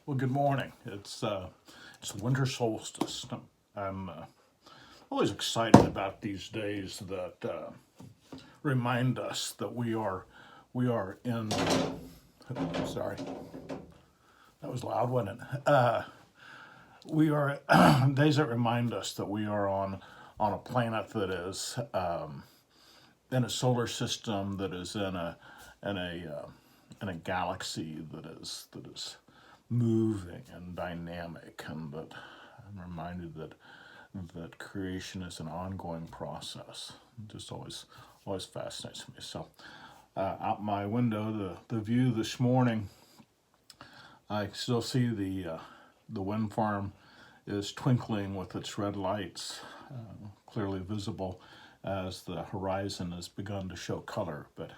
Well, good morning. It's the winter solstice. I'm always excited about these days that remind us that we are in. Sorry, that was loud, wasn't it? We are days that remind us that we are on a planet that is in a solar system that is in a in a galaxy that is moving and dynamic, and that I'm reminded that creation is an ongoing process. It just always fascinates me. So, out my window, the view this morning, I still see the wind farm is twinkling with its red lights, clearly visible as the horizon has begun to show color. But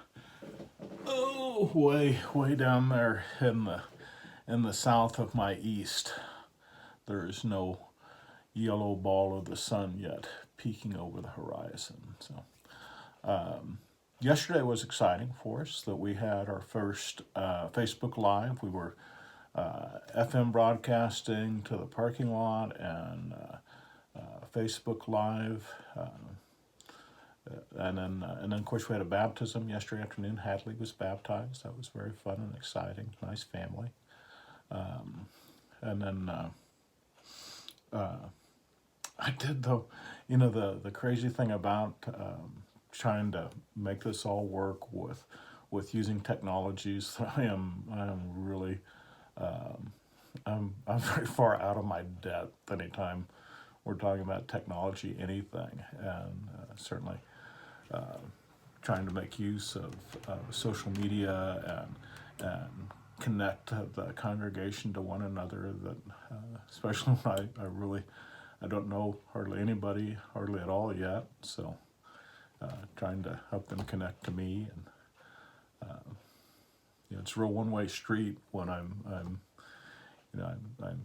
oh, way down there in the south of my east, there is no yellow ball of the sun yet peeking over the horizon. So yesterday was exciting for us that we had our first Facebook Live. We were FM broadcasting to the parking lot and Facebook Live. And then of course we had a baptism yesterday afternoon. Hadley was baptized. That was very fun and exciting. Nice family. And then I did though, the crazy thing about trying to make this all work with using technologies. I am really I'm very far out of my depth anytime we're talking about technology, anything, and certainly trying to make use of social media and connect the congregation to one another. That especially when I don't know hardly anybody, hardly at all yet. So trying to help them connect to me, and it's a real one-way street when I'm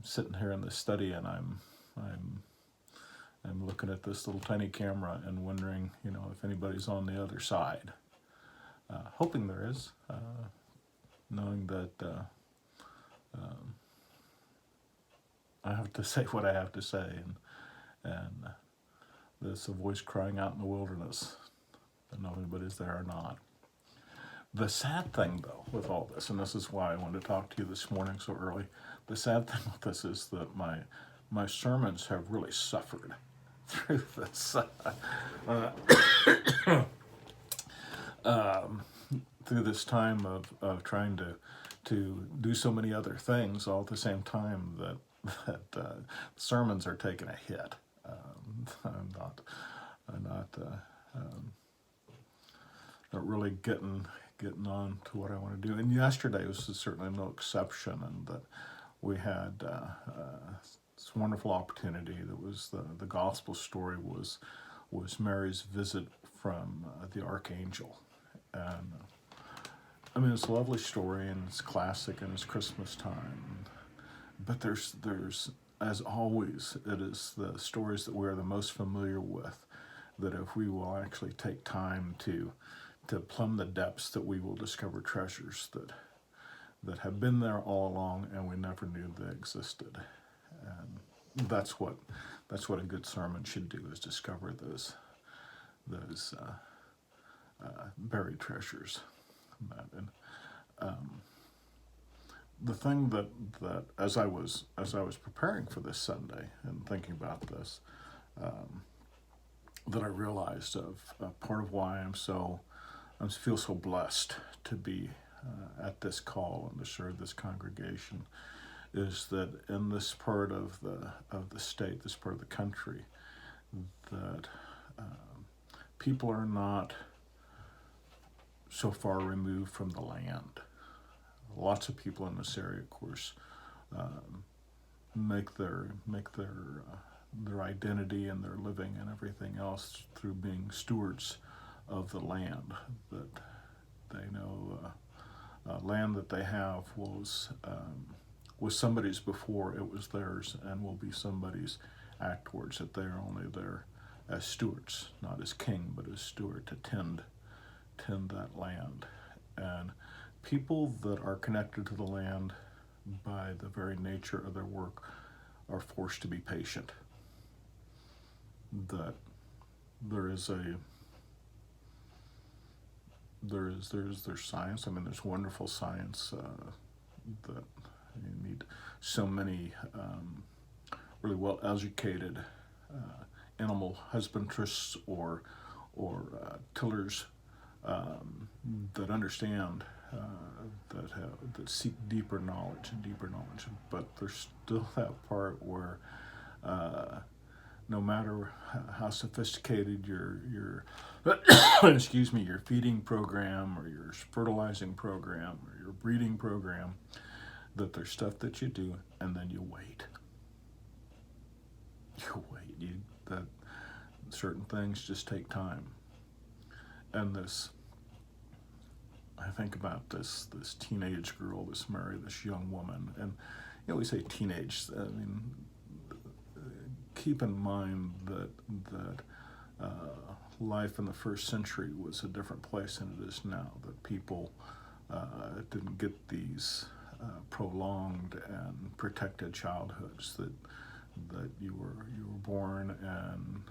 sitting here in the study and I'm looking at this little tiny camera and wondering, if anybody's on the other side. Hoping there is, knowing that I have to say what I have to say, and there's a voice crying out in the wilderness. I don't know if anybody's there or not. The sad thing, though, with all this, and this is why I wanted to talk to you this morning so early, the sad thing with this is that my sermons have really suffered through this through this time of trying to do so many other things all at the same time that sermons are taking a hit. I'm not really getting on to what I want to do. And yesterday was certainly no exception, and that we had this wonderful opportunity. That was the gospel story was Mary's visit from the archangel, and I mean, it's a lovely story and it's classic and it's Christmas time. But there's as always, it is the stories that we're the most familiar with, that if we will actually take time to plumb the depths, that we will discover treasures that have been there all along and we never knew they existed. And that's what a good sermon should do, is discover those buried treasures. And the thing that as I was preparing for this Sunday and thinking about this, that I realized of part of why I feel so blessed to be at this call and to serve this congregation, is that in this part of the state, this part of the country, that people are not so far removed from the land. Lots of people in this area, of course, make their identity and their living and everything else through being stewards of the land that they know. Land that they have was somebody's before it was theirs, and will be somebody's afterwards. That they are only there as stewards, not as king, but as steward, to tend that land. And people that are connected to the land by the very nature of their work, are forced to be patient. That there's science. I mean, there's wonderful science that you need so many really well educated animal husbandists or tillers that understand that seek deeper knowledge and deeper knowledge. But there's still that part where no matter how sophisticated your excuse me, your feeding program or your fertilizing program or your breeding program, that there's stuff that you do and then you wait. That certain things just take time. And this, I think about this teenage girl, this Mary, this young woman, and we say teenage. I mean, keep in mind that life in the first century was a different place than it is now. That people didn't get these prolonged and protected childhoods. That you were born, and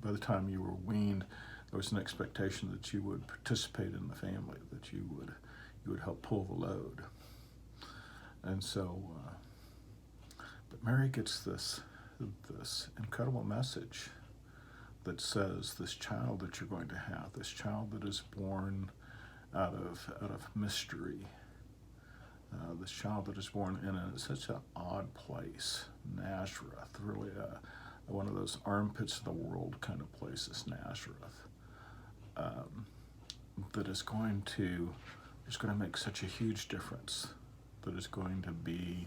by the time you were weaned, there was an expectation that you would participate in the family, that you would help pull the load. And so, but Mary gets this incredible message that says this child that you're going to have, this child that is born out of mystery, this child that is born in such an odd place, Nazareth, really one of those armpits of the world kind of places, Nazareth, that is going to make such a huge difference, that is going to be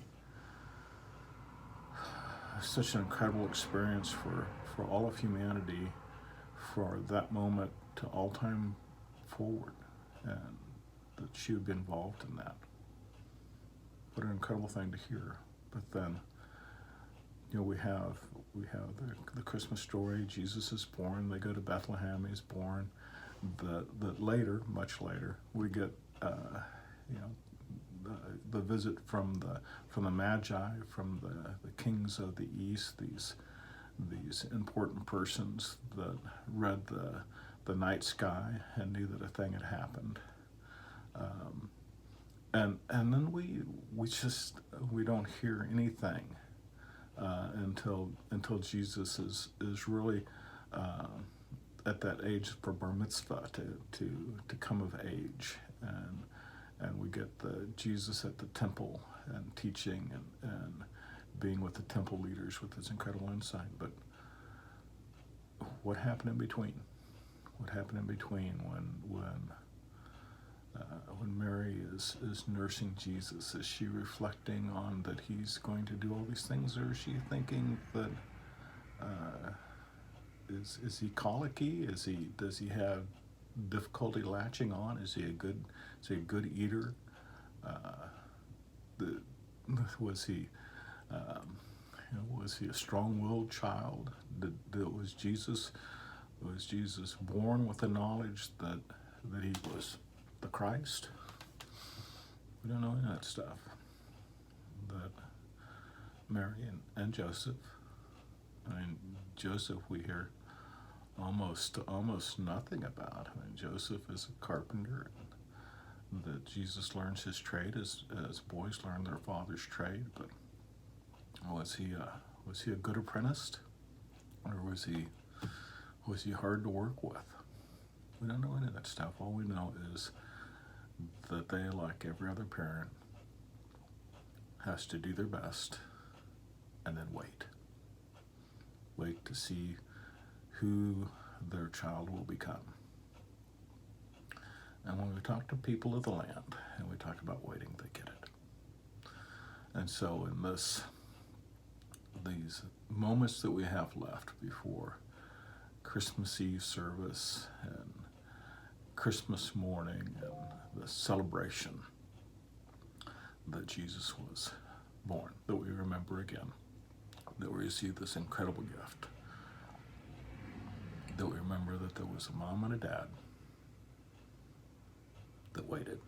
such an incredible experience for all of humanity, for that moment to all time forward, and that she would be involved in that. What an incredible thing to hear. But then, we have the Christmas story. Jesus is born. They go to Bethlehem. He's born. That later, much later, we get the visit from the Magi, from the kings of the East. These important persons that read the night sky and knew that a thing had happened. And then we don't hear anything until Jesus is really at that age for bar mitzvah to come of age, and we get the Jesus at the temple and teaching and being with the temple leaders with his incredible insight. But what happened in between? What happened in between when Mary is nursing Jesus? Is she reflecting on that he's going to do all these things, or is she thinking that is he colicky? Does he have difficulty latching on? Is he a good eater? Was he a strong-willed child? Was Jesus born with the knowledge that he was the Christ? We don't know any of that stuff. That Mary and Joseph, Joseph we hear almost nothing about. Joseph is a carpenter, and that Jesus learns his trade as boys learn their father's trade. But was he a good apprentice, or was he hard to work with? We don't know any of that stuff. All we know is that they, like every other parent, has to do their best and then wait to see who their child will become. And when we talk to people of the land and we talk about waiting, they get it. And so in these moments that we have left before Christmas Eve service and Christmas morning and the celebration that Jesus was born, that we remember again, that we receive this incredible gift, that we remember that there was a mom and a dad that waited.